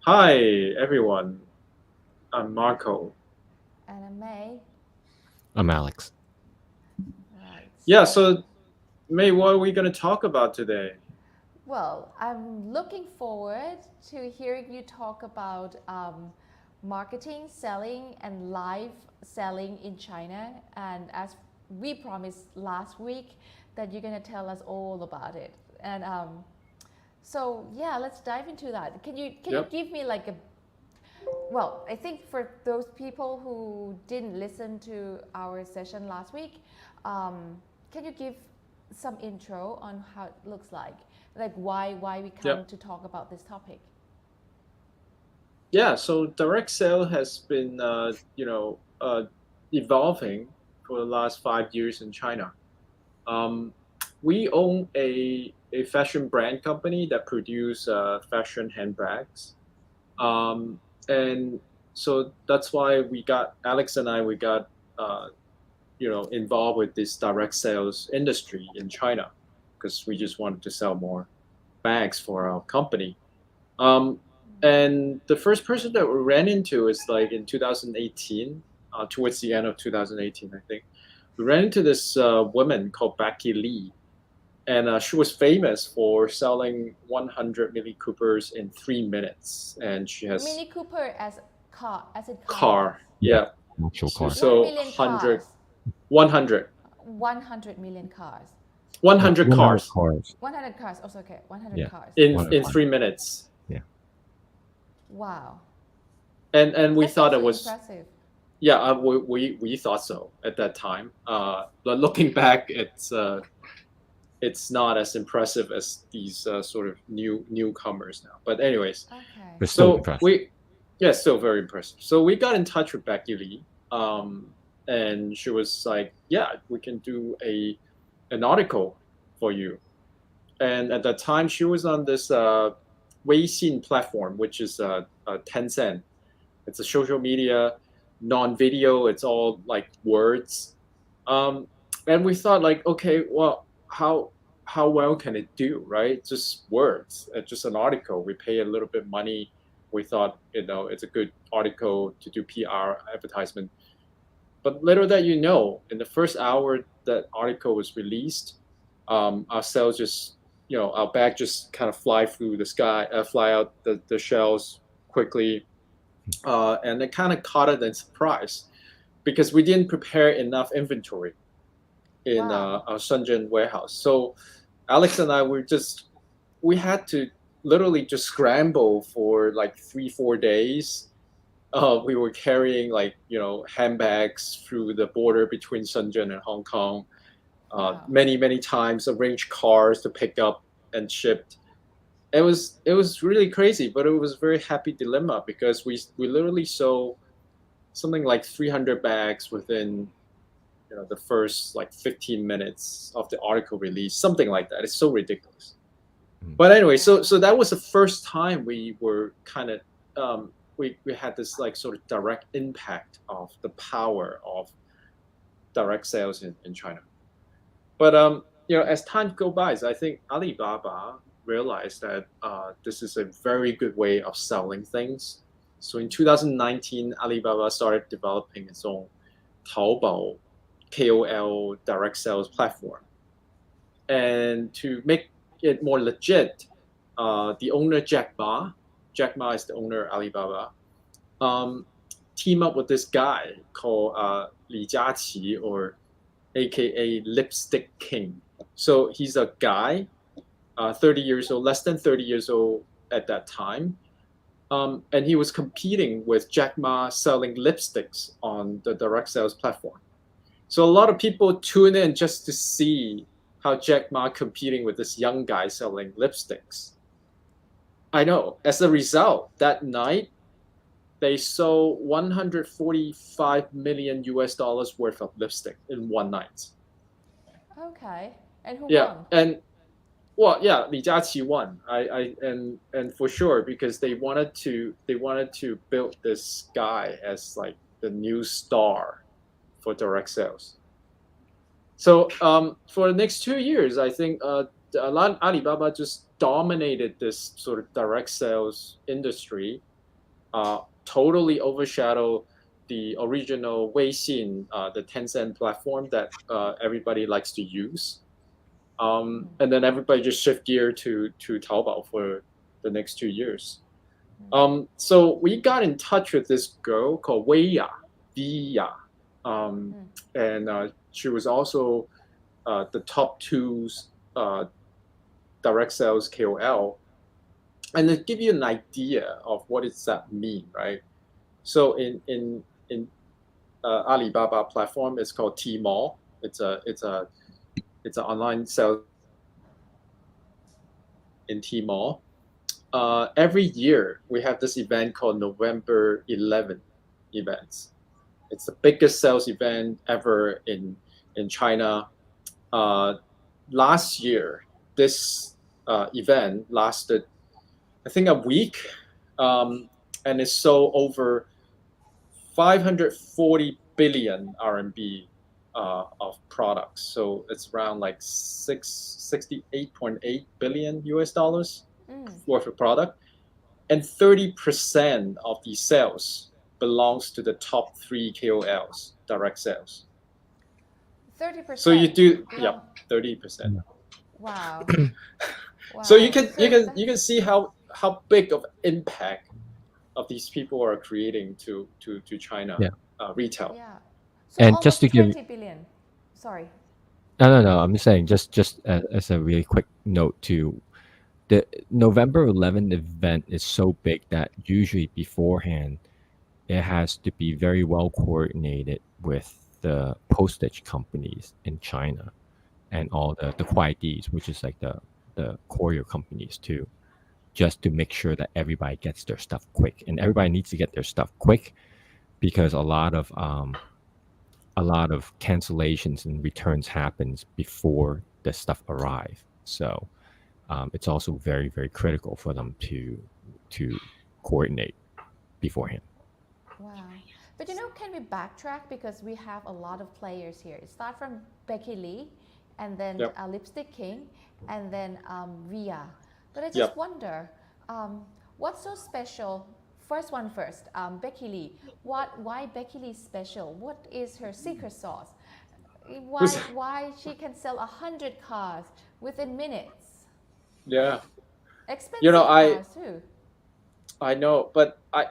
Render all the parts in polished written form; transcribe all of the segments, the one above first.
Hi, everyone. I'm Marco. And a May. I'm Alex. Right. Yeah, so May, what are we going to talk about today? Well, I'm looking forward to hearing you talk about marketing, selling, and live selling in China. And as we promised last week, that you're going to tell us all about it. And so yeah, let's dive into that. Can you Yep. give me like a well, I think for those people who didn't listen to our session last week, can you give some intro on how it looks like why we come Yep. to talk about this topic? Yeah, so direct sale has been, evolving for the last 5 years in China. Um, we own a fashion brand company that produce fashion handbags. Um, and so that's why Alex and I, we got, uh, involved with this direct sales industry in China because we just wanted to sell more bags for our company. Um, and the first person that we ran into is like in 2018, towards the end of 2018, I think. We ran into this woman called Becky Lee, and she was famous for selling 100 Mini Coopers in 3 minutes, and she has Mini Cooper as in cars. car, Yeah, yeah. actual So, car. 1 so million 100, cars. 100, 100 million cars. 100 100 cars cars. 100 cars. Also okay. 100 Yeah, cars. in 100 cars. 3 minutes, Yeah. Wow. and we That's thought it actually was. impressive. Yeah, we thought so at that time. But looking back, it's not as impressive as these sort of newcomers now. But anyways, Okay. But still so impressive. yeah, still very impressive. So we got in touch with Becky Lee, and she was like, "Yeah, we can do an article for you." And at that time, she was on this Weixin platform, which is Tencent. It's a social media, non-video. It's all like words. Um, and we thought like, okay, well, how well can it do, right? Just words, just an article. We pay a little bit money. We thought, it's a good article to do PR advertisement. But little that in the first hour that article was released, our sales just, our bag just kind of fly through the sky, fly out the shelves quickly, and it kind of caught us in surprise because we didn't prepare enough inventory in Wow. our Shenzhen warehouse. So Alex and I we had to literally just scramble for like 3 4 days. We were carrying like handbags through the border between Shenzhen and Hong Kong. Wow. Many times arranged cars to pick up and shipped. It was really crazy, but it was a very happy dilemma because we literally sold something like 300 bags within the first like 15 minutes of the article release, something like that. It's so ridiculous. Mm. But anyway, so Wow. that was the first time we were kind of we had this like sort of direct impact of the power of direct sales in China. But as time go by, I think Alibaba realized that this is a very good way of selling things. So in 2019, Alibaba started developing its own Taobao KOL direct sales platform. And to make it more legit, the owner Jack Ma is the owner of Alibaba, um, team up with this guy called Li Jiaqi, or AKA Lipstick King. So he's a guy, 30 years old, less than 30 years old at that time. And he was competing with Jack Ma selling lipsticks on the direct sales platform. So a lot of people tune in just to see how Jack Ma competing with this young guy selling lipsticks. I know. As a result, that night they sold 145 million US dollars worth of lipstick in one night. Okay. And who Yeah, won? and well, yeah, Li Jiaqi won. And for sure because they wanted to build this guy as like the new star for direct sales. So for the next 2 years, I think Alibaba just dominated this sort of direct sales industry. totally overshadow the original Weixin, the Tencent platform that everybody likes to use. And then everybody just shift gear to Taobao for the next 2 years. So we got in touch with this girl called Wei Ya, and she was also the top two direct sales KOL. And to give you an idea of what does that mean, right? So in Alibaba platform, it's called Tmall. It's an online sales in Tmall. Every year we have this event called November 11 events. It's the biggest sales event ever in China. Last year, this event lasted, I think, a week, and it sold over 540 billion RMB of products. So it's around like 68.8 billion US dollars worth of product, and 30% of the sales belongs to the top 3 KOLs, direct sales. 30%. So you do, yeah, 30%. Wow. So you can see how big of impact of these people are creating to China retail. Yeah. So And almost just to give 20 billion. Sorry. no, I'm just saying, just as a really quick note too, the November 11th event is so big that usually beforehand it has to be very well coordinated with the postage companies in China and all the Kuaitis, which is like the courier companies too, just to make sure that everybody gets their stuff quick. And everybody needs to get their stuff quick because a lot of cancellations and returns happens before the stuff arrive. So it's also very, very critical for them to coordinate beforehand. Wow. But can we backtrack, because we have a lot of players here. It starts from Becky Lee, and then Lipstick King, and then Via. But I just wonder, what's so special? First one first, Becky Lee. Why Becky Lee special? What is her secret sauce? Why she can sell 100 cars within minutes? Yeah. Expensive cars too. I know, but I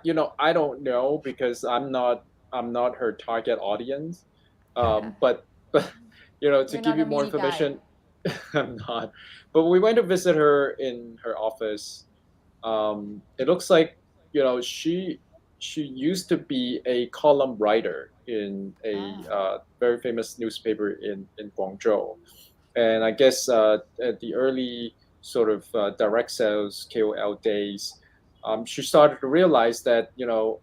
don't know because I'm not her target audience. But to You're give not you a more media guy. information, I'm not. But we went to visit her in her office. It looks like she used to be a column writer in a very famous newspaper in Guangzhou, and I guess at the early sort of direct sales KOL days, she started to realize that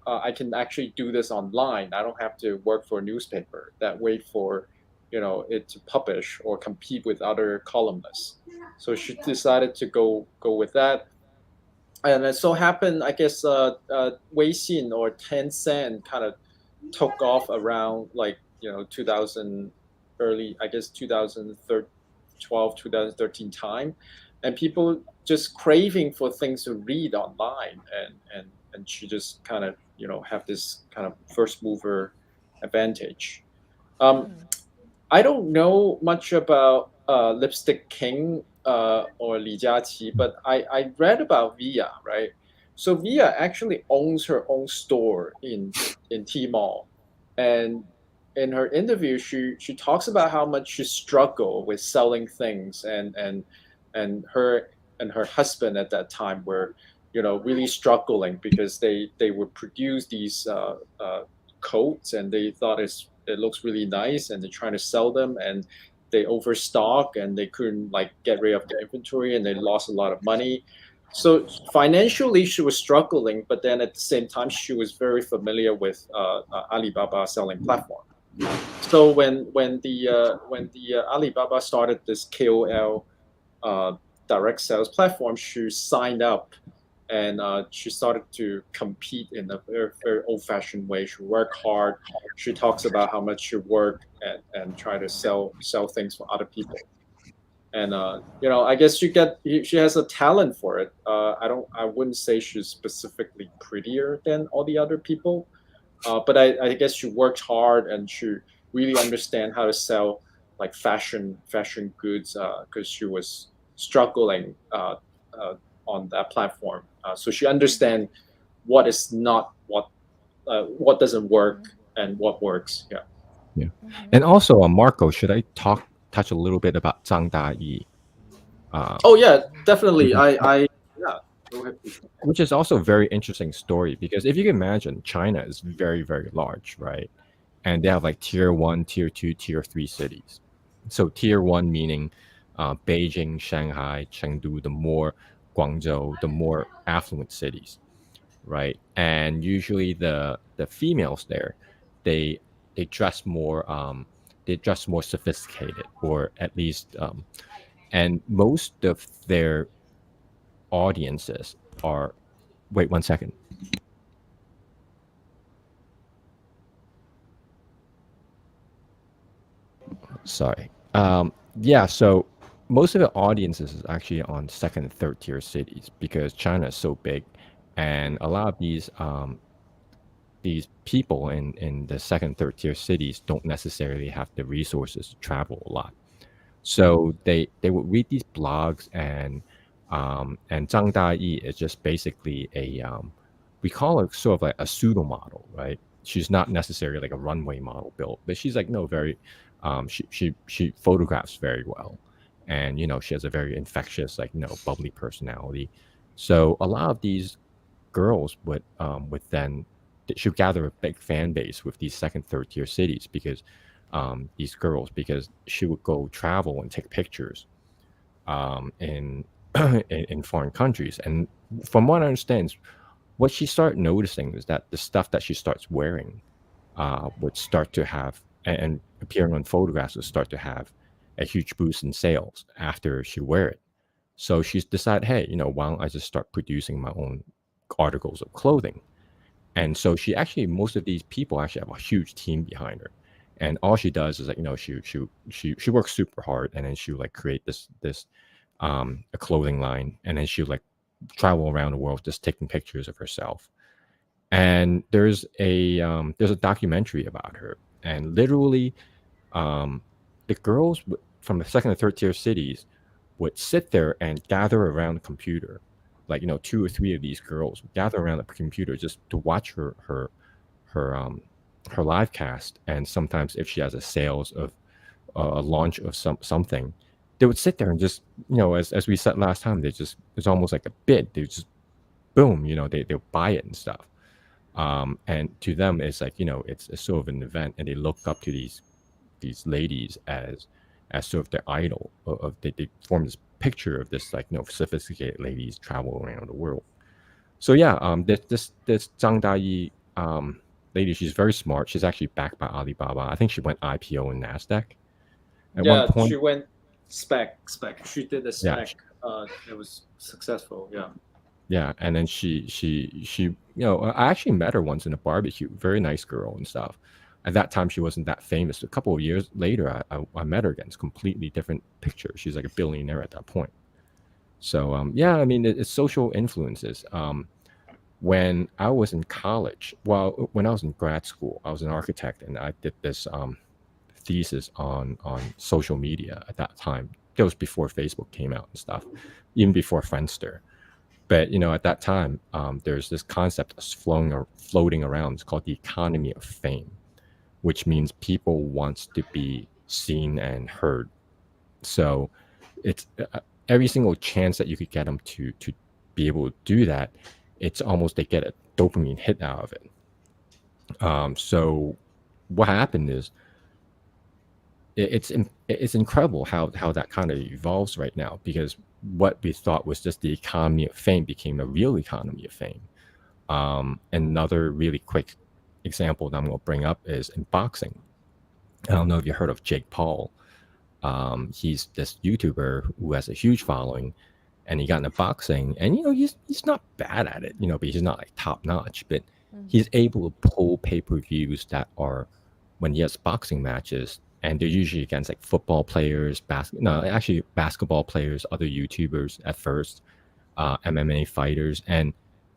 I can actually do this online. I don't have to work for a newspaper that wait for it to publish or compete with other columnists. So she decided to go with that, and it so happened, I guess, Weixin or Tencent kind of took off around like 2000, early, I guess, 2012, 2013 time, and people just craving for things to read online, and she just kind of have this kind of first mover advantage. I don't know much about Lipstick King or Li Jiaqi, but I read about Via, right? So Via actually owns her own store in Tmall, and in her interview, she talks about how much she struggled with selling things, and her and her husband at that time were really struggling because they would produce these coats, and they thought it looks really nice, and they're trying to sell them, and they overstock, and they couldn't like get rid of the inventory, and they lost a lot of money. So financially she was struggling, but then at the same time she was very familiar with Alibaba selling platform. So when the Alibaba started this KOL direct sales platform, she signed up, and she started to compete in a very, very old-fashioned way. She worked hard. She talks about how much she worked and try to sell things for other people. and I guess she has a talent for it. I wouldn't say she's specifically prettier than all the other people, but I guess she worked hard and she really understand how to sell like fashion goods because she was struggling uh, on that platform. So she understand what is not what doesn't work and what works. Yeah. Yeah. Mm-hmm. And also, Marco, should I touch a little bit about Zhang Dayi? Oh yeah, definitely. Mhm. I yeah. Go ahead, please. Which is also a very interesting story because if you can imagine, China is very, very large, right? And they have like tier one, tier two, tier three cities. So tier one meaning Beijing, Shanghai, Chengdu, the more Guangzhou, the more affluent cities, right? And usually the females there, they they dress more they dress more sophisticated, or at least and most of their audiences are. Wait 1 second. Sorry. Yeah, so most of the audiences is actually on second and third tier cities because China is so big, and a lot of these people in the second, third tier cities don't necessarily have the resources to travel a lot. So they would read these blogs, and Zhang Dayi is just basically a we call her sort of like a pseudo model, right? She's not necessarily like a runway model built, but she's like no very she photographs very well, and she has a very infectious like bubbly personality. So a lot of these girls would then she'll gather a big fan base with these second, third tier cities because these girls because she would go travel and take pictures in, in foreign countries. And from what I understand, what she started noticing is that the stuff that she starts wearing would start to have and appearing on photographs would start to have a huge boost in sales after she wear it. So she's decided, hey, why don't I just start producing my own articles of clothing? And so she actually, most of these people actually have a huge team behind her. And all she does is like, she works super hard, and then she like create this a clothing line, and then she like travel around the world just taking pictures of herself. And there's a documentary about her, and literally the girls from the second and third tier cities would sit there and gather around the computer, like two or three of these girls would gather around the computer just to watch her her live cast. And sometimes if she has a sales of a launch of something, they would sit there and just as we said last time, they just it's almost like a bid. They just boom, they'll buy it and stuff. And to them it's like it's a sort of an event, and they look up to these ladies as sort of their idol of they form this picture of this like sophisticated ladies travel around the world. So yeah, this Zhang Dayi lady, she's very smart. She's actually backed by Alibaba. I think she went IPO in Nasdaq at one Yeah, she point. went spec. She did a Yeah, spec. It was successful. Yeah. yeah, and then she I actually met her once in a barbecue. Very nice girl and stuff. At that time, she wasn't that famous. A couple of years later, I met her again. It's a completely different picture. She's like a billionaire at that point. So yeah, I mean, it's social influences. When I was in college, well, when I was in grad school, I was an architect, and I did this thesis on social media at that time. It was before Facebook came out and stuff, even before Friendster. But at that time, there's this concept that's floating around. It's called the economy of fame, which means people wants to be seen and heard. So it's every single chance that you could get them to be able to do that, it's almost they get a dopamine hit out of it. So what happened is it's incredible how that kind of evolves right now, because what we thought was just the economy of fame became a real economy of fame. Another really quick example that I'm going to bring up is in boxing. I don't know if you heard of Jake Paul. He's this YouTuber who has a huge following, and he got into boxing, and he's not bad at it, but he's not like top notch. But Mm-hmm. he's able to pull pay-per-views that are, when he has boxing matches, and they're usually against like football players, no, actually basketball players, other YouTubers at first, MMA fighters, and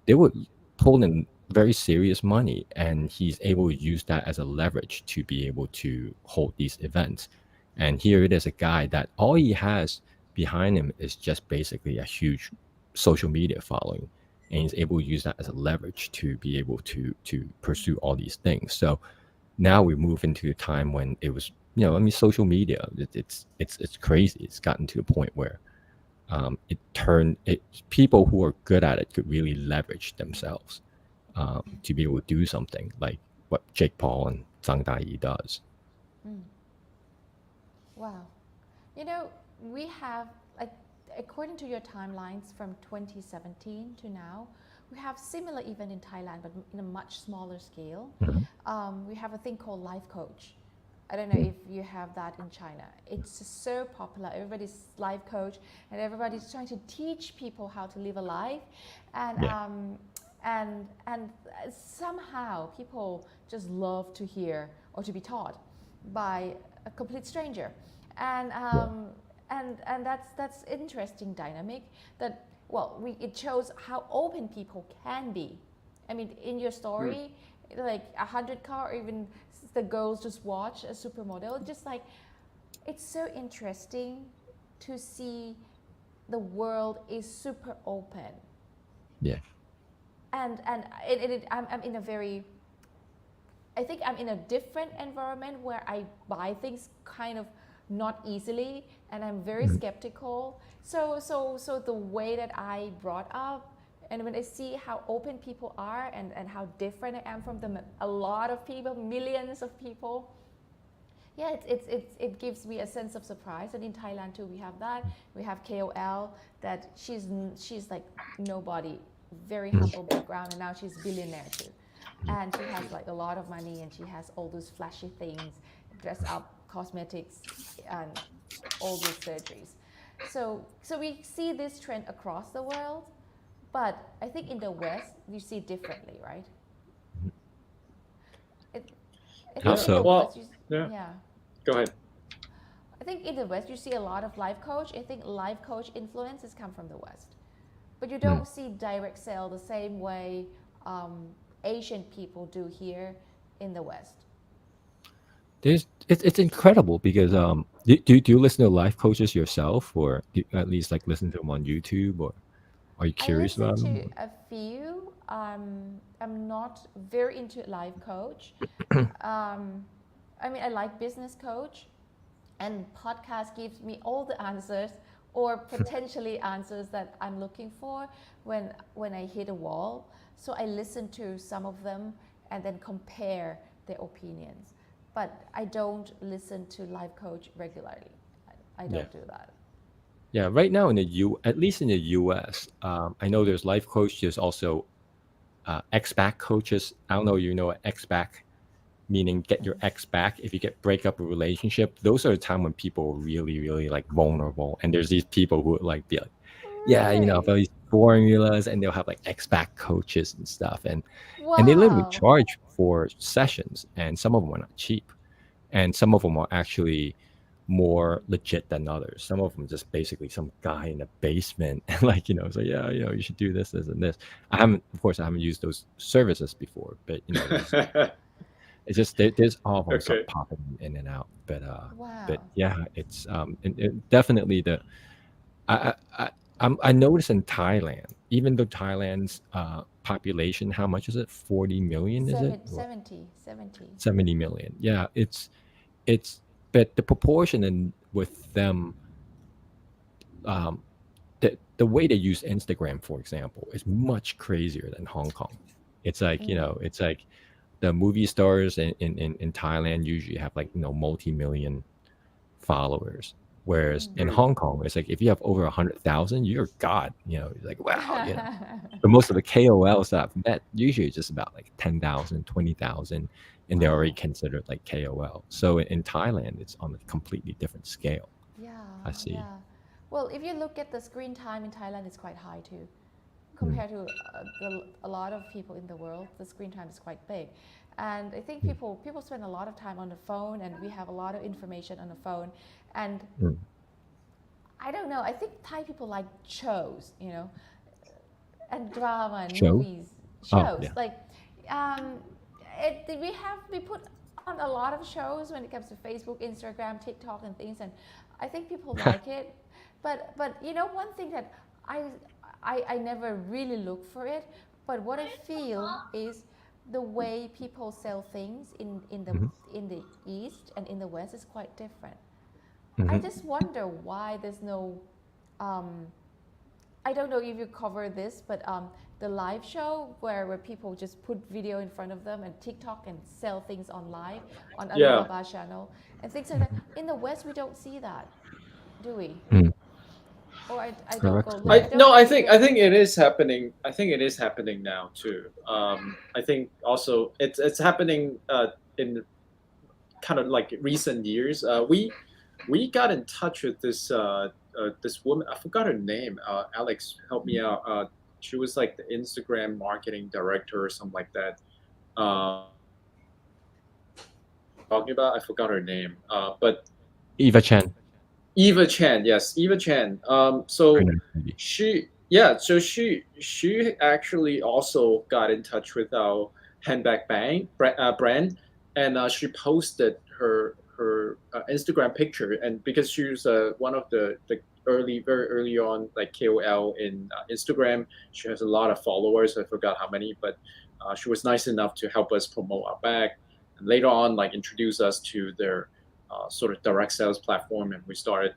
they would pull in very serious money, and he's able to use that as a leverage to be able to hold these events. And here it is, a guy that all he has behind him is just basically a huge social media following, and he's able to use that as a leverage to be able to pursue all these things. So now we move into a time when it was, I mean, social media, it's crazy. It's gotten to the point where people who are good at it could really leverage themselves to be able to do something like what Jake Paul and Zhang Daiyi does. Mm. Wow. You know, we have, like, according to your timelines from 2017 to now, we have similar event in Thailand, but in a much smaller scale. Mhm. We have a thing called Life Coach. I don't know if you have that in China. It's so popular. Everybody's life coach, and everybody's trying to teach people how to live a life, and Yeah. and somehow people just love to hear or to be taught by a complete stranger, and Yeah. that's interesting dynamic that, well, it shows how open people can be. I mean, in your Mm. story, like 100 car, or even the girls just watch a supermodel, just like, it's so interesting to see the world is super open. Yeah. And I'm in a very, I think I'm in a different environment where I buy things kind of not easily, and I'm very Mhm. skeptical. So the way that I brought up, and when I see how open people are, and how different I am from them, a lot of people, millions of people, yeah, it gives me a sense of surprise. And in Thailand too, we have that. We have KOL that she's like nobody, very humble background, and now she's billionaire too, and she has like a lot of money, and she has all those flashy things, dress up, cosmetics, and all those surgeries. So we see this trend across the world, but I think in the West you see it differently, right? It, I How think Yeah. in the so? West, Well, yeah. yeah. Go ahead. I think in the West you see a lot of life coach. I think life coach influences come from the West, but you Mm. don't see direct sale the same way Asian people do here in the West. It's incredible because do you listen to life coaches yourself, or do you at least like listen to them on YouTube, or are you I curious listen about them? to a few. I'm not very into life coach. Um, I mean, I like business coach, and podcast gives me all the answers, or potentially answers that I'm looking for when I hit a wall. So I listen to some of them and then compare their opinions. But I don't listen to life coach regularly. I Yeah. don't do that. Yeah, right now in at least in the US, I know there's life coach. There's also ex-back coaches. I don't know, what ex-back, meaning get your ex back if you get break up a relationship. Those are the time when people are really, really like vulnerable. And there's these people who would like be like, yeah, Really? about these formulas, and they'll have like ex-back coaches and stuff. And they literally Wow. charge for sessions, and some of them are not cheap. And some of them are actually more legit than others. Some of them just basically some guy in a basement, and like, so yeah, you should do this, this, and this. Of course, I haven't used those services before, but it's just there's all of them start Okay. popping in and out. But Wow. yeah, it's definitely I I I noticed in Thailand, even though Thailand's population, how much is it? 40 million, is it? Seven, Or 70, 70. 70 million. Yeah, it's but the proportion with them, um, the way they use Instagram, for example, is much crazier than Hong Kong. It's like, it's like the movie stars in Thailand usually have like, multi-million followers. Whereas in Mm. Hong Kong, it's like if you have over 100,000, you're God. It's like, wow. But most of the KOLs that I've met, usually it's just about like 10,000, 20,000, and they're already Wow. considered like KOL. So in Thailand, it's on a completely different scale. Yeah, I see. yeah. Well, if you look at the screen time in Thailand, it's quite high too. compared to a lot of people in the world, the screen time is quite big. And I think people spend a lot of time on the phone, and we have a lot of information on the phone. And Mm. I don't know, I think Thai people like shows, and drama and Show? movies, Oh, shows. yeah. Like, um, we put on a lot of shows when it comes to Facebook, Instagram, TikTok, and things, and I think people like it. But one thing that I I never really look for it, but what I feel is the way people sell things Mhm. in the East and in the West is quite different. I Mhm. just wonder why there's no. Um, I don't know if you cover this, but the live show where people just put video in front of them and TikTok and sell things online on Yeah. Alibaba channel and things like that. In the West, we don't see that, do we? Mm. Or I don't Direct go. sale. I No, don't see I the. think it is happening. I think it is happening now too. I think also it's happening in kind of like recent years. We got in touch with this woman. I forgot her name. Alex, help me out. She was like the Instagram marketing director or something like that. Talking about, I forgot her name. But Eva Chen. Eva Chan, yes, Eva Chan. Very So nice lady. she actually also got in touch with our brand, and she posted her Instagram picture, and because she was one of the very early on like KOL in Instagram, she has a lot of followers. I forgot how many, but she was nice enough to help us promote our bag, and later on like introduce us to their sort of direct sales platform, and we started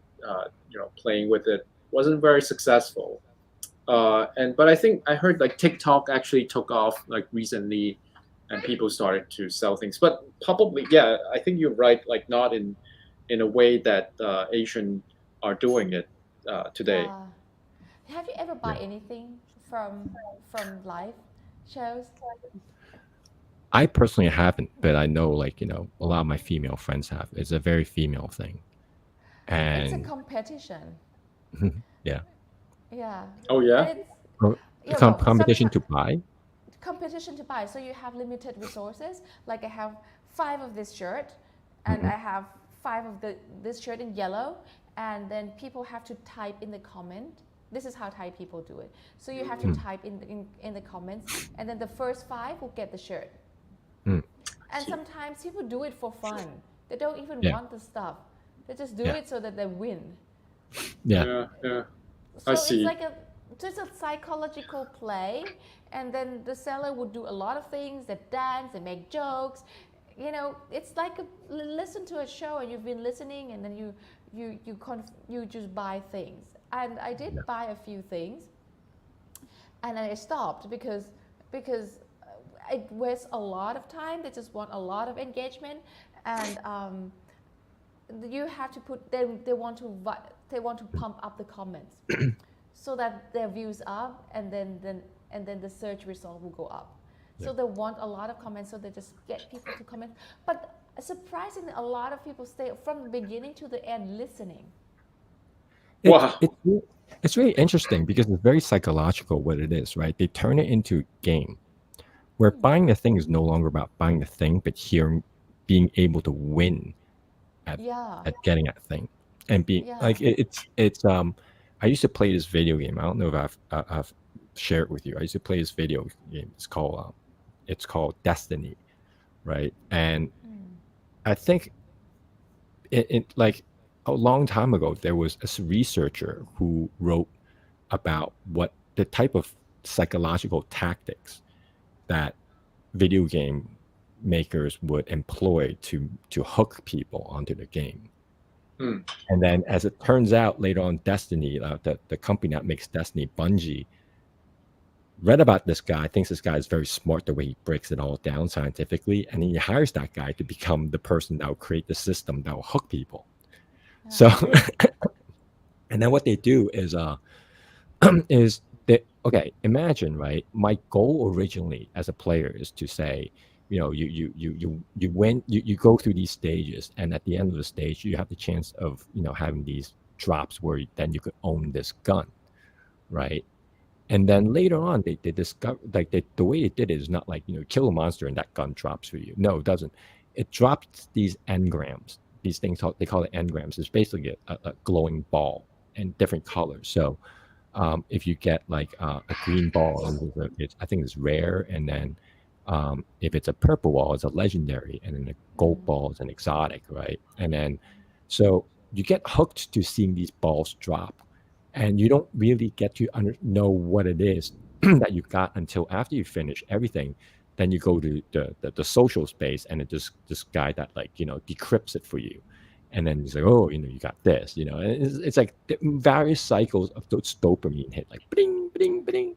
playing with it. Wasn't very successful, and but I think I heard like TikTok actually took off like recently, and people started to sell things. But probably, yeah, I think you're right. Like not in a way that Asian are doing it today. Yeah. Have you ever Yeah. buy anything from live shows? I personally haven't, but I know like, a lot of my female friends have. It's a very female thing. It's a And competition. yeah. Yeah, Oh yeah. it's well Competition sometimes to buy. competition to buy. So you have limited resources. Like I have 5 of this shirt, and Mhm. I have 5 of this shirt in yellow, and then people have to type in the comment. This is how Thai people do it. So you have to Mm. type in the comments, and then the first 5 will get the shirt. Mm. And sometimes people do it for fun. They don't even Yeah. want the stuff. They just do Yeah. it so that they win. Yeah. Yeah. So I it's see. like just a psychological play, and then the seller would do a lot of things. They dance, they make jokes. It's like listen to a show, and you've been listening, and then you just buy things. And I did Yeah. buy a few things, and then I stopped because it wastes a lot of time. They just want a lot of engagement, and you have to put they want to pump up the comments so that their views up, and then the search result will go up. So Yeah. they want a lot of comments, so they just get people to comment. But surprisingly, a lot of people stay from the beginning to the end listening. It's Wow. it's re- it's really interesting because it's very psychological what it is, right? They turn it into a game where buying the thing is no longer about buying the thing, but being able to win at Yeah, getting that thing, and being yeah. like it's. I used to play this video game. I don't know if I've shared it with you. I used to play this video game. It's called Destiny, right? And Mm. I think it like a long time ago there was a researcher who wrote about what the type of psychological tactics that video game makers would employ to hook people onto the game. Hmm. And then, as it turns out, later on, Destiny, the company that makes Destiny, Bungie, read about this guy, thinks this guy is very smart the way he breaks it all down scientifically, and he hires that guy to become the person that will create the system that will hook people. So, Yeah. and then what they do is is that okay? Imagine, right? My goal originally as a player is to say, you win, you go through these stages, and at the end of the stage, you have the chance of having these drops where then you could own this gun, right? And then later on, they discover like the way it did it is not like kill a monster and that gun drops for you. No, it doesn't. It drops these engrams. These things they call it engrams. It's basically a glowing ball in different colors. So if you get like a green ball, and I think it's rare, and then if it's a purple ball, it's a legendary, and then a gold ball is an exotic, right? And then so you get hooked to seeing these balls drop, and you don't really get to know what it is that you got until after you finish everything. Then you go to the social space, and it just this guy that decrypts it for you, and then he's like, oh, you got this, and it's like various cycles of those dopamine hit, like bling, bling, bling,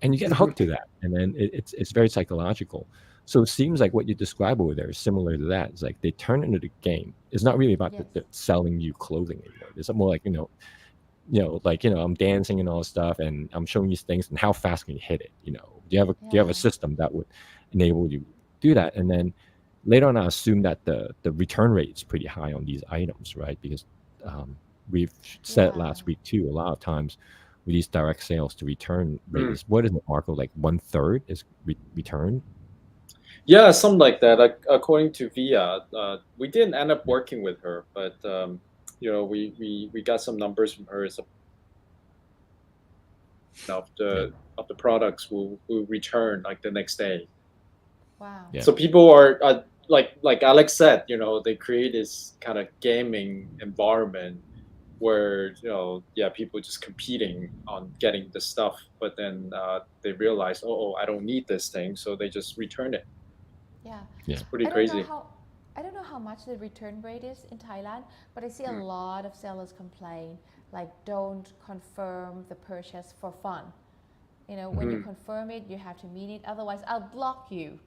and you get hooked to that, and then it's very psychological. So it seems like what you describe over there is similar to that. It's like they turn into the game. It's not really about Yes. the selling you clothing anymore. It's more like I'm dancing and all this stuff, and I'm showing you things, and how fast can you hit it? Do you have a Yeah. system that would enable you to do that? And then later on, I assume that the return rate is pretty high on these items, right? Because we've said it Yeah. last week too. A lot of times with these direct sales, the return rate is, what is it, Marco? Like 1/3 is returned. Yeah, something like that. Like, according to Via, we didn't end up working with her, but we got some numbers from her. It's of Yeah, the products will return like the next day. Wow. yeah, So people are like Alex said, they create this kind of gaming environment where people just competing on getting the stuff, but then they realize, oh, I don't need this thing, so they just return it. Yeah. yeah, It's pretty I don't know crazy. how I don't know how much the return rate is in Thailand, but I see a Mm. lot of sellers complain like don't confirm the purchase for fun. When you Mm. confirm it, you have to mean it, otherwise I'll block you.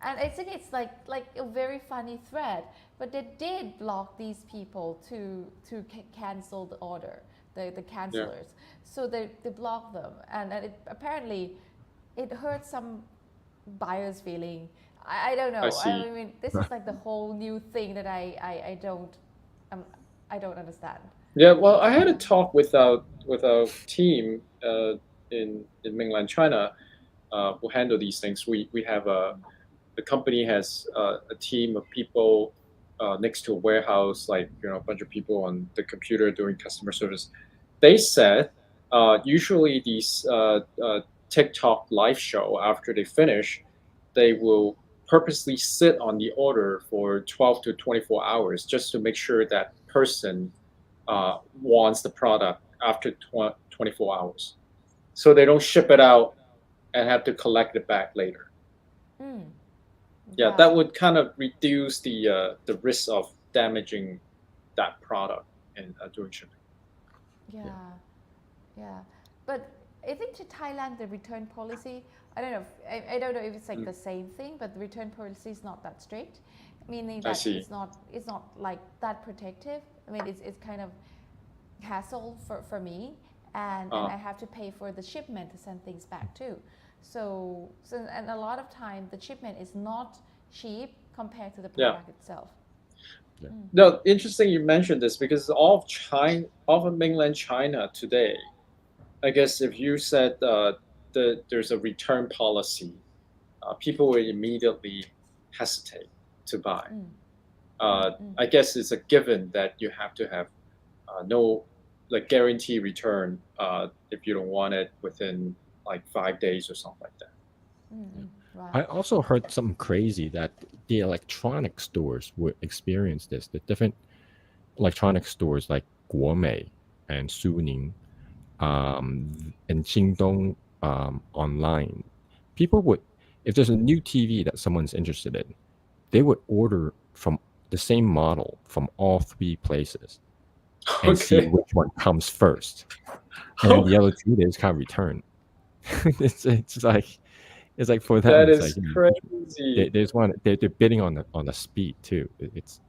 And I think it's like a very funny thread, but they did block these people to cancel the order, the Yeah, cancelers. So they blocked them, and apparently it hurt some buyer's feeling. I don't I know. I see. mean, this is like the whole new thing that um, I don't understand. Yeah, well, I had a Yeah. talk with our team in mainland China who handle these things. We have the company has a team of people next to a warehouse, like a bunch of people on the computer doing customer service. They said usually these TikTok live show, after they finish, they will purposely sit on the order for 12 to 24 hours just to make sure that person wants the product after 24 hours, so they don't ship it out and have to collect it back later. Mm, Yeah, yeah. that would kind of reduce the risk of damaging that product and doing shipping. Yeah. Yeah, but I think to Thailand the return policy, I don't know. I don't know if it's like Mm, the same thing, but the return policy is not that strict, meaning I that see. it's not like that protective. I mean, it's kind of hassle for me, and Uh, I have to pay for the shipment to send things back too. So and a lot of time the shipment is not cheap compared to the yeah. product itself. yeah, Mm. No, interesting you mentioned this because all of China, all of mainland China today, I guess if you said there's a return policy, people will immediately hesitate to buy. Mm. Mm. Mm. I guess it's a given that you have to have no like guarantee return if you don't want it within like 5 days or something like that. Mm. yeah. Mm. Right. I also heard something crazy that the electronic stores would experience this. The different electronic stores like Guomei and Suning and Xingdong online, people would, if there's a new TV that someone's interested in, they would order from the same model from all three places and see Okay. which one comes first, and then the other 2 days kind of return. It's like for them, That it's like is crazy. they just want they're bidding on the speed too. It's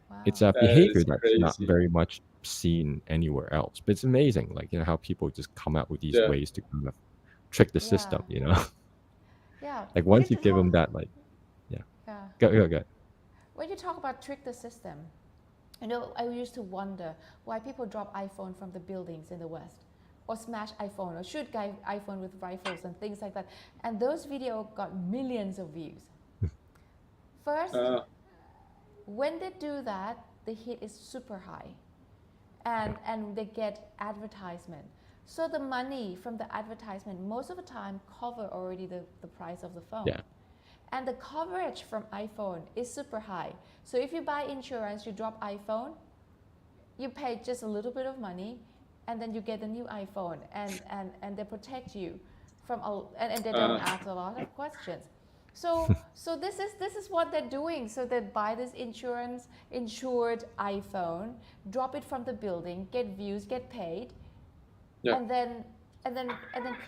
Wow. a That behavior is that's not crazy. very much seen anywhere else. But it's amazing, like how people just come out with these Yeah. ways to kind of trick the Yeah. system. Yeah. Like When once you you give them talk, that, like yeah, yeah. go. When you talk about trick the system, I used to wonder why people drop iPhone from the buildings in the West, or smash iPhone or shoot iPhone with rifles and things like that. And those videos got millions of views. First, Uh, when they do that, the hit is super high, and they get advertisement. So the money from the advertisement most of the time cover already the price of the phone. Yeah. And the coverage from iPhone is super high. So if you buy insurance, you drop iPhone, you pay just a little bit of money, and then you get a new iPhone, and they protect you from and they don't ask a lot of questions. So this is what they're doing. So they buy this insured iPhone, drop it from the building, get views, get paid, Yeah. and then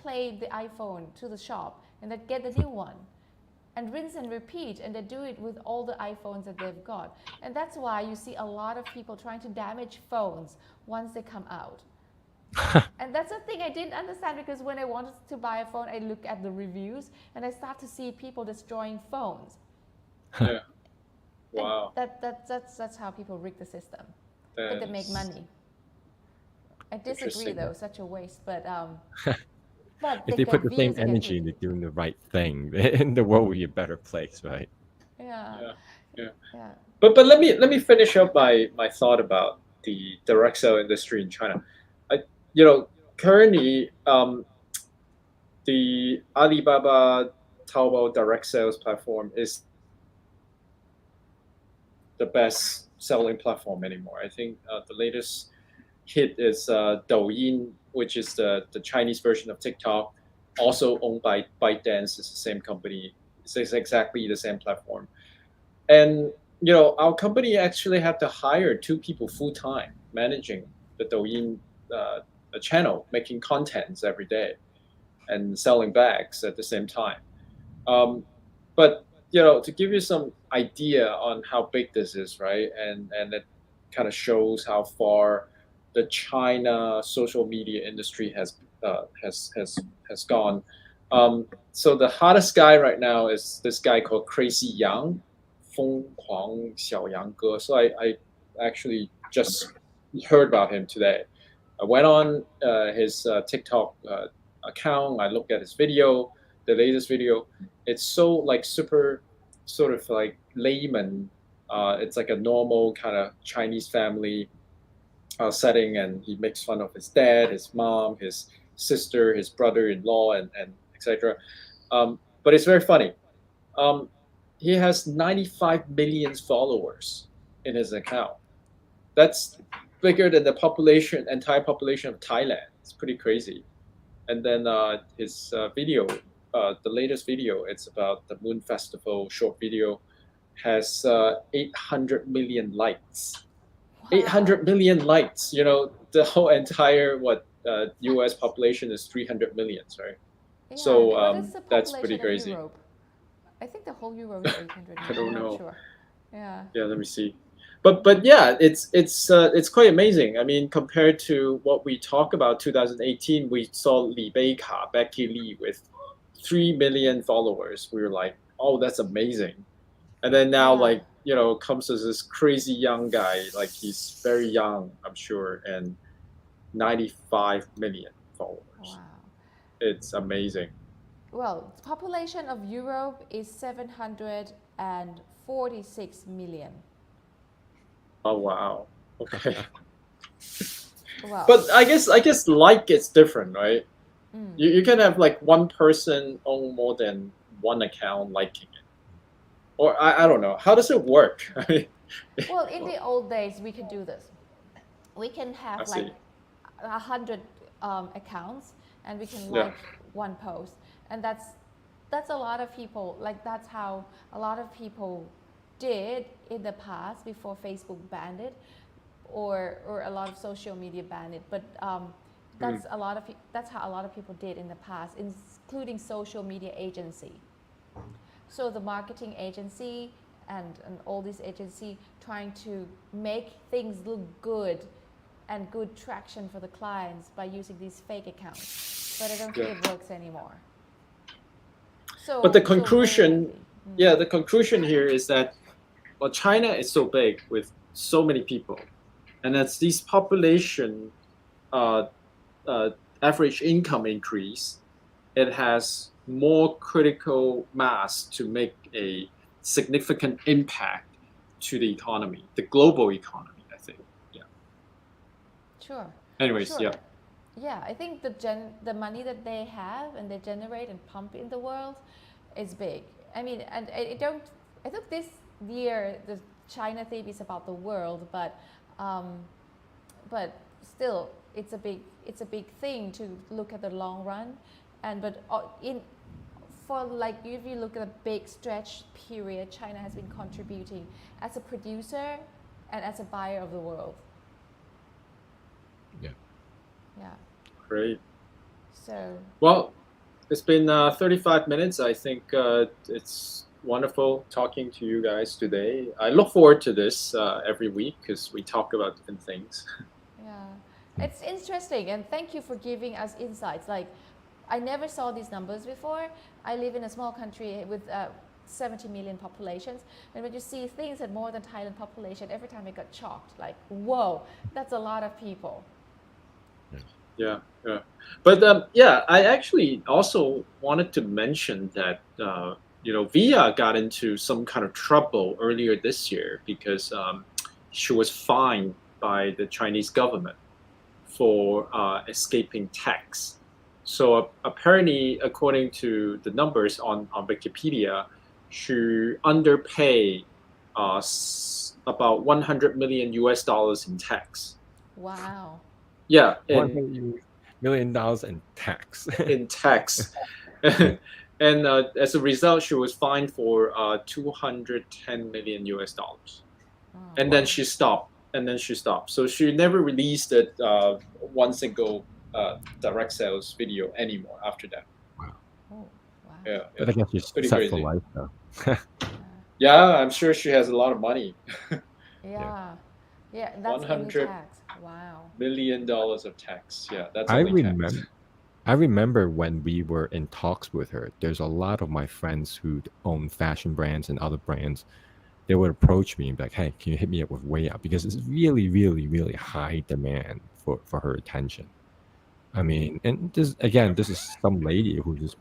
play the iPhone to the shop and then get the new one. And rinse and repeat, and they do it with all the iPhones that they've got. And that's why you see a lot of people trying to damage phones once they come out. And that's the thing I didn't understand, because when I wanted to buy a phone, I look at the reviews and I start to see people destroying phones. Yeah. Wow. That's how people rig the system. But they make money. I disagree Interesting. though, such a waste, but If they put the same energy into doing the right thing, then the world will be a better place, right? Yeah. But let me finish up my thought about the direct sale industry in China. Currently, the Alibaba Taobao direct sales platform is the best selling platform anymore. I think the latest hit is Douyin, which is the Chinese version of TikTok, also owned by ByteDance. It's the same company. It's exactly the same platform. And our company actually had to hire 2 people full time managing the Douyin channel, making contents every day and selling bags at the same time. But to give you some idea on how big this is, right? And it kind of shows how far the China social media industry has gone. So the hottest guy right now is this guy called Crazy Yang, 疯狂小杨哥. So I actually just heard about him today. I went on his TikTok account. I looked at his video, the latest video. It's so like super sort of like layman. It's like a normal kind of Chinese family setting, and he makes fun of his dad, his mom, his sister, his brother-in-law, and etc. But it's very funny. He has 95 million followers in his account. That's bigger than the entire population of Thailand. It's pretty crazy. And then his video, the latest video, it's about the Moon Festival short video, has 800 million likes. Wow. 800 million likes. The whole entire U.S. population is 300 million, right? Yeah, So what is the that's population pretty of crazy. Europe? I think the whole Europe is 800 million. I don't I'm know. not sure. Yeah. Yeah, let me see. But yeah, it's quite amazing. I mean, compared to what we talked about 2018, we saw Li Beika, Becky Lee, with 3 million followers. We were like, oh, that's amazing. And then now, Yeah. comes as this crazy young guy, like he's very young, I'm sure, and 95 million followers. Wow. It's amazing. Well, the population of Europe is 746 million. Oh wow. Okay. Wow. But I guess like it's different, right? You can have like one person own more than one account liking it, or I don't know. How does it work? Well, in the old days, we could do this. We can I have see. like 100 accounts, and we can Yeah. like one post, and that's a lot of people. Like that's how a lot of people did in the past before Facebook banned it, or a lot of social media banned it. But that's that's how a lot of people did in the past, including social media agency. So the marketing agency and all these agency trying to make things look good and good traction for the clients by using these fake accounts. But I don't think it works anymore. So, But the so very conclusion, likely. yeah, the conclusion here is that China is so big with so many people, and as these population average income increase, it has more critical mass to make a significant impact to the economy, the global economy, I think. Yeah. Sure. Anyways, Sure. yeah. Yeah, I think the money that they have and they generate and pump in the world is big. I mean, and I think this year the China theme is about the world, um, but still, it's a big thing to look at the long run, and but in for like if you look at a big stretch period, China has been contributing as a producer and as a buyer of the world. Yeah. Yeah. Great. So Well, it's been 35 minutes. I think it's wonderful talking to you guys today. I look forward to this every week because we talk about different things. yeah, it's interesting, and thank you for giving us insights. Like, I never saw these numbers before. I live in a small country with 70 million populations, and when you see things at more than Thailand population, every time I got shocked. Like, whoa, that's a lot of people. Yeah, yeah. But yeah, I actually also wanted to mention that Via got into some kind of trouble earlier this year because she was fined by the Chinese government for escaping tax. So apparently, according to the numbers on Wikipedia, she underpaid about 100 million US dollars in tax. Wow. Yeah, $1 million in tax. in tax. And as a result, she was fined for 210 million US dollars. Oh, And then she stopped. So she never released it one single direct sales video anymore after that. Wow. oh, wow. Yeah, But I guess she's pretty set for crazy. life, though. Yeah, I'm sure she has a lot of money. Yeah. Yeah, that's only 100 tax. Wow. million dollars of tax. Yeah, that's I only tax. remember. I remember when we were in talks with her, there's a lot of my friends who own fashion brands and other brands. They would approach me and be like, hey, can you hit me up with way up? Because it's really, really, really high demand for her attention. I mean, and this is some lady who just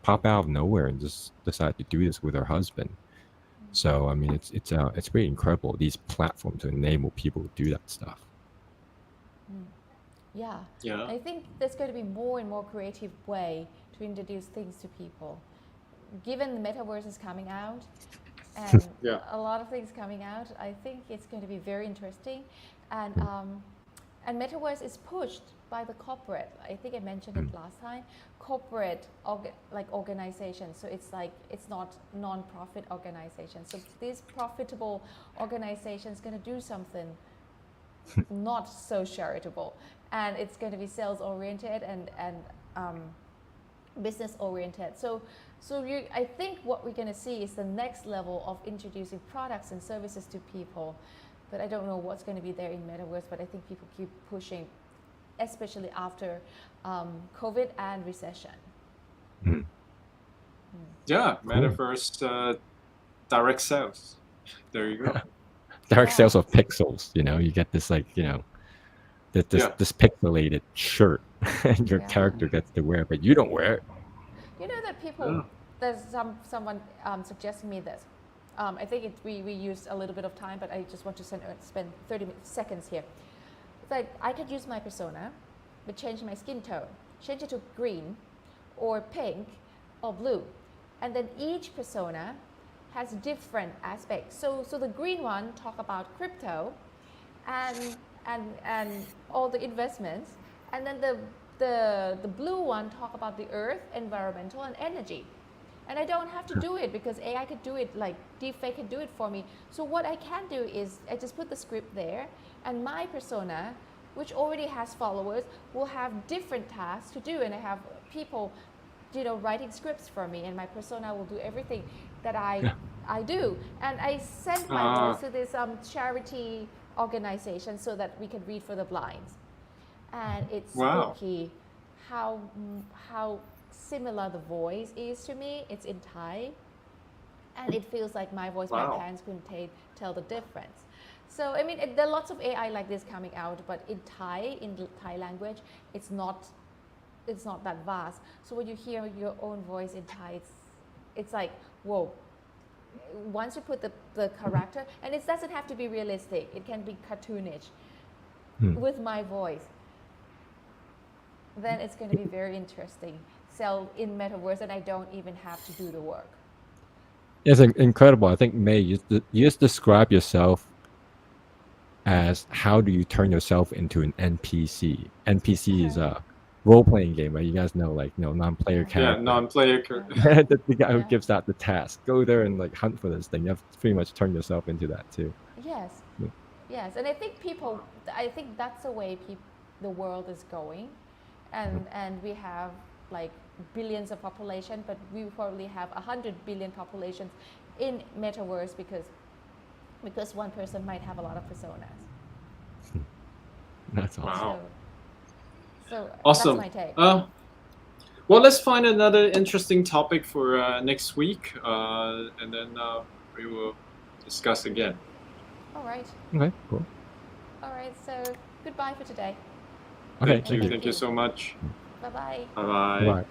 pop out of nowhere and just decide to do this with her husband. So I mean, it's pretty incredible, these platforms to enable people to do that stuff. Yeah. Yeah. I think there's going to be more and more creative way to introduce things to people. Given the metaverse is coming out and Yeah. a lot of things coming out, I think it's going to be very interesting. And metaverse is pushed by the corporate. I think I mentioned it last time. Corporate organizations. So it's not non-profit organizations. So these profitable organizations going to do something not so charitable, and it's going to be sales oriented and business oriented. So I think what we're going to see is the next level of introducing products and services to people, but I don't know what's going to be there in metaverse. But I think people keep pushing, especially after COVID and recession. Yeah, metaverse direct sales. There you go. Direct Yeah. sales of pixels. You get this this pixelated shirt, and your Yeah. character gets to wear, but you don't wear it. You know that people, Yeah. there's someone suggesting me this. I think we used a little bit of time, but I just want to spend 30 seconds here. It's like I could use my persona, but change my skin tone, change it to green, or pink, or blue, and then each persona has different aspects. So the green one talk about crypto, and all the investments, and then the blue one talk about the earth, environmental, and energy. And I don't have to do it because AI could do it, like deepfake can do it for me. So what I can do is I just put the script there, and my persona, which already has followers, will have different tasks to do, and I have people writing scripts for me, and my persona will do everything that I do. And I send my voice to this charity organization so that we can read for the blind. And it's Wow. spooky how similar the voice is to me. It's in Thai, and it feels like my voice. Wow. My parents couldn't tell the difference. So I mean, there are lots of AI like this coming out, but in Thai language, it's not it's not that vast. So when you hear your own voice in Thai, it's like, whoa. Once you put the character, and it doesn't have to be realistic, it can be cartoonish with my voice, then it's going to be very interesting. Sell in metaverse, and I don't even have to do the work. It's incredible. I think May, you just describe yourself as how do you turn yourself into an NPC. NPC is a role-playing game, right? You guys know, like, non-player Yeah, character. non-player. The guy who Yeah. gives out the task. Go there and like hunt for this thing. You have to pretty much turn yourself into that too. Yes. Yeah. Yes, and I think that's the way the world is going, and we have like billions of population, but we probably have 100 billion populations in metaverse because one person might have a lot of personas. That's awesome. Wow. So Awesome. that's my take. Well, let's find another interesting topic for next week, and then we will discuss again. All right. Okay, cool. All right. So goodbye for today. Okay, Thank you so much. Bye bye. Bye bye. Bye.